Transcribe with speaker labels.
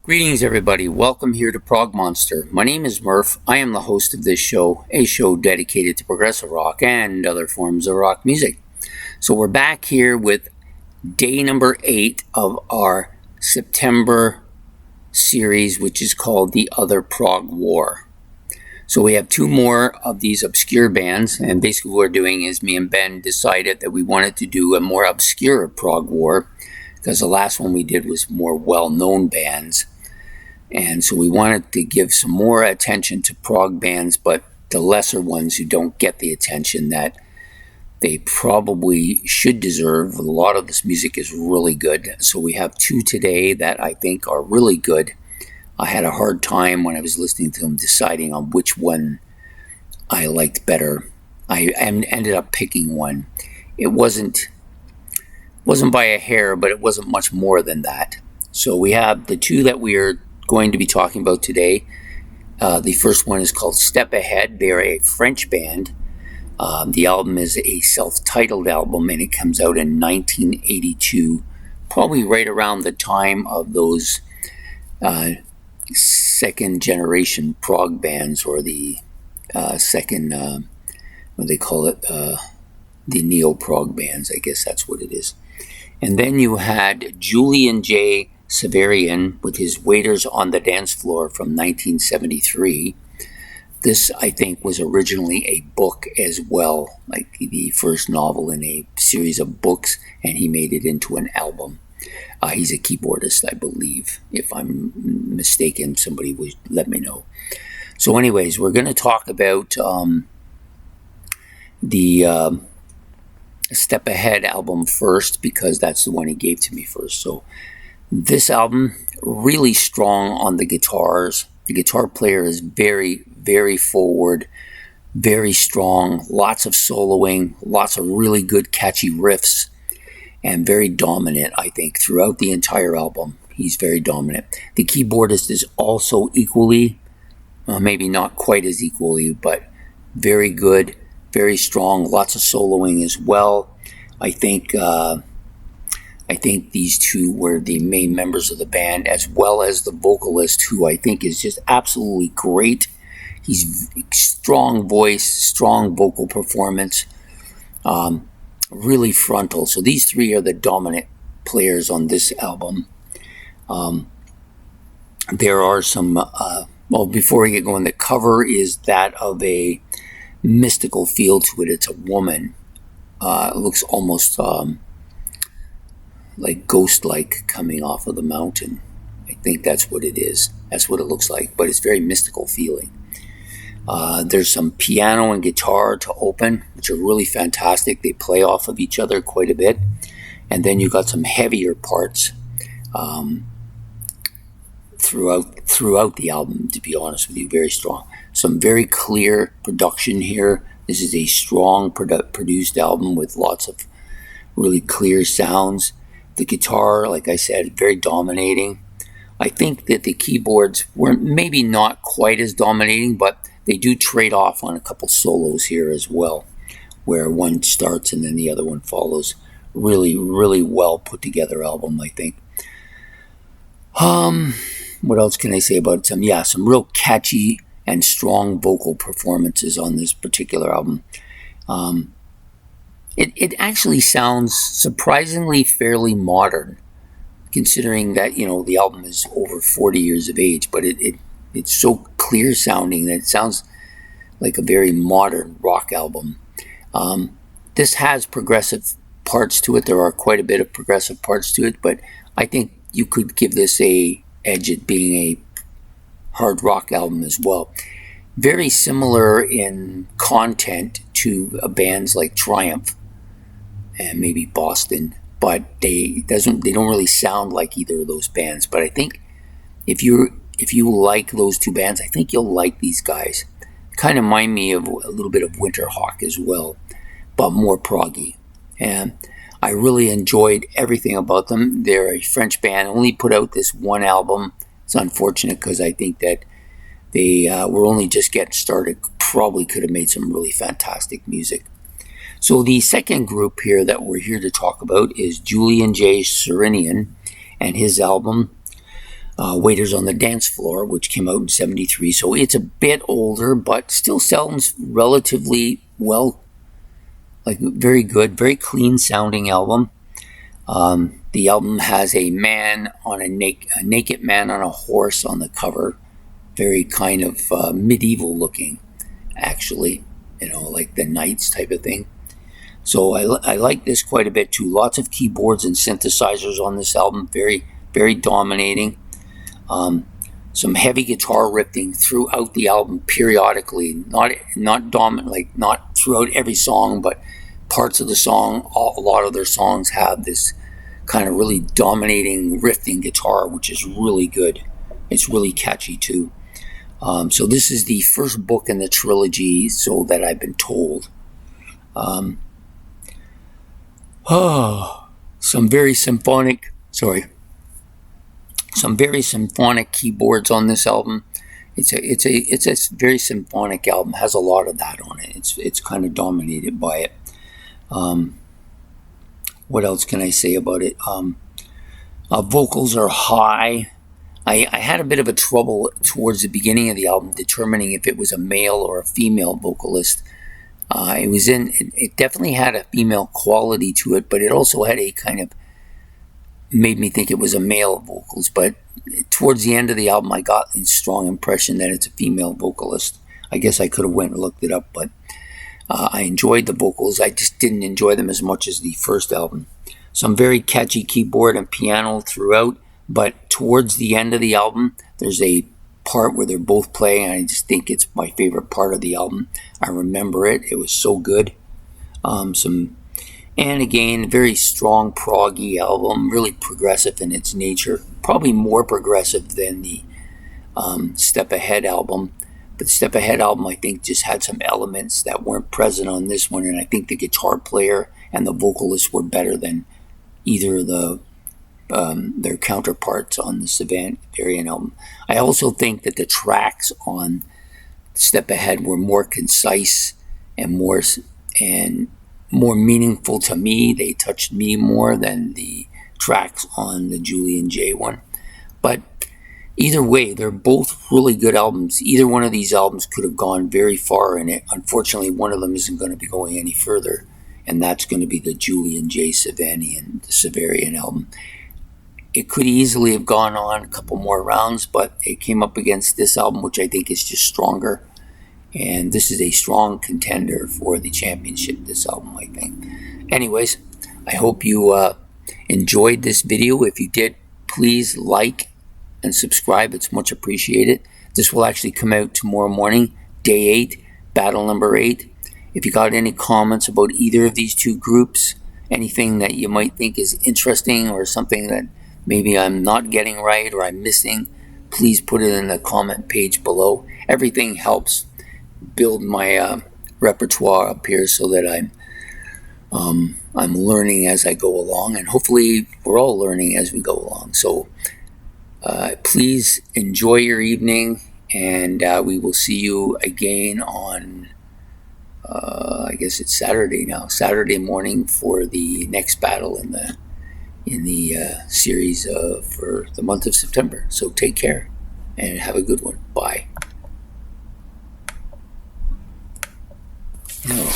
Speaker 1: Greetings everybody, welcome here to Prog Monster. My name is Murph, I am the host of this show, a show dedicated to progressive rock and other forms of rock music. So we're back here with day number 8 of our September series, which is called The Other Prog War. So we have 2 more of these obscure bands, and basically what we're doing is me and Ben decided that we wanted to do a more obscure prog war, because the last one we did was more well-known bands. And so we wanted to give some more attention to prog bands, but the lesser ones who don't get the attention that they probably should deserve. A lot of this music is really good. So we have 2 today that I think are really good. I had a hard time when I was listening to them deciding on which one I liked better. I ended up picking one. It wasn't by a hair, but it wasn't much more than that. So we have the 2 that we are going to be talking about today. The first one is called Stepahead. They're a French band. The album is a self-titled album, and it comes out in 1982, probably right around the time of those second generation prog bands, or the second, what they call it, the neo-prog bands. I guess that's what it is. And then you had Julian J. Savarian with his Waiters on the Dance Floor from 1973. This, I think, was originally a book as well, like the first novel in a series of books, and he made it into an album. He's a keyboardist, I believe. If I'm mistaken, somebody would let me know. So anyways, we're going to talk about the Stepahead album first, because that's the one he gave to me first. So this album, really strong on the guitars. The guitar player is very, very forward, very strong, lots of soloing, lots of really good catchy riffs, and very dominant, I think, throughout the entire album. He's very dominant. The keyboardist is also equally, maybe not quite as equally, but very good, very strong, lots of soloing as well. I think these 2 were the main members of the band, as well as the vocalist, who I think is just absolutely great. He's strong voice, strong vocal performance, really frontal. So these 3 are the dominant players on this album. There are some, before we get going, the cover is that of a mystical feel to it. It's a woman. It looks almost like ghost-like, coming off of the mountain. I think that's what it is. That's what it looks like, but it's very mystical feeling. There's some piano and guitar to open, which are really fantastic. They play off of each other quite a bit. And then you got some heavier parts throughout the album, to be honest with you, very strong. Some very clear production here. This is a strong produced album with lots of really clear sounds. The guitar, like I said, very dominating. I think that the keyboards were maybe not quite as dominating, but they do trade off on a couple solos here as well, where one starts and then the other one follows. Really, really well put together album, I think. What else can I say about it? Some real catchy and strong vocal performances on this particular album. It actually sounds surprisingly fairly modern, considering that, the album is over 40 years of age, but it's so clear sounding that it sounds like a very modern rock album. This has progressive parts to it. There are quite a bit of progressive parts to it, but I think you could give this a edge at being a hard rock album as well. Very similar in content to bands like Triumph and maybe Boston, but they don't really sound like either of those bands. But I think if you like those 2 bands, I think you'll like these guys. Kind of remind me of a little bit of Winterhawk as well, but more proggy. And I really enjoyed everything about them. They're a French band, only put out this 1 album. It's unfortunate, because I think that they were only just getting started. Probably could have made some really fantastic music. So the second group here that we're here to talk about is Julian J. Savarian and his album Waiters on the Dance Floor, which came out in 73. So it's a bit older, but still sounds relatively well, like very good, very clean sounding album. The album has a man on a naked man on a horse on the cover. Very kind of medieval looking, actually, like the knights type of thing. So I like this quite a bit too. Lots of keyboards and synthesizers on this album. Very, very dominating. Some heavy guitar riffing throughout the album periodically. Not dominant, like not throughout every song, but parts of the song. A lot of their songs have this kind of really dominating riffing guitar, which is really good. It's really catchy too. So this is the first book in the trilogy, so that I've been told. Some very symphonic keyboards on this album. It's a very symphonic album. Has a lot of that on it. It's kind of dominated by it. What else can I say about it? Vocals are high. I had a bit of a trouble towards the beginning of the album determining if it was a male or a female vocalist. It definitely had a female quality to it, but it also had a kind of made me think it was a male vocals. But towards the end of the album, I got a strong impression that it's a female vocalist. I guess I could have went and looked it up, but I enjoyed the vocals. I just didn't enjoy them as much as the first album. Some very catchy keyboard and piano throughout, but towards the end of the album, there's a part where they're both playing, and I just think it's my favorite part of the album. I remember it. It was so good. And again, very strong proggy album, really progressive in its nature. Probably more progressive than the Stepahead album. But the Stepahead album, I think, just had some elements that weren't present on this one, and I think the guitar player and the vocalist were better than either of their counterparts on the Savarian album. I also think that the tracks on Stepahead were more concise and more meaningful to me. They touched me more than the tracks on the Julian J one. But either way, they're both really good albums. Either one of these albums could have gone very far in it. Unfortunately, one of them isn't going to be going any further, and that's going to be the Julian J Savarian album. It could easily have gone on a couple more rounds, but it came up against this album, which I think is just stronger. And this is a strong contender for the championship, this album, I think. Anyways, I hope you enjoyed this video. If you did, please like and subscribe. It's much appreciated. This will actually come out tomorrow morning, day 8, battle number 8. If you got any comments about either of these two groups, anything that you might think is interesting or something that maybe I'm not getting right or I'm missing, please put it in the comment page below. Everything helps build my repertoire up here so that I'm learning as I go along, and hopefully we're all learning as we go along. So please enjoy your evening, and we will see you again on I guess it's Saturday now, Saturday morning, for the next battle in the series for the month of September. So take care and have a good one. Bye. No.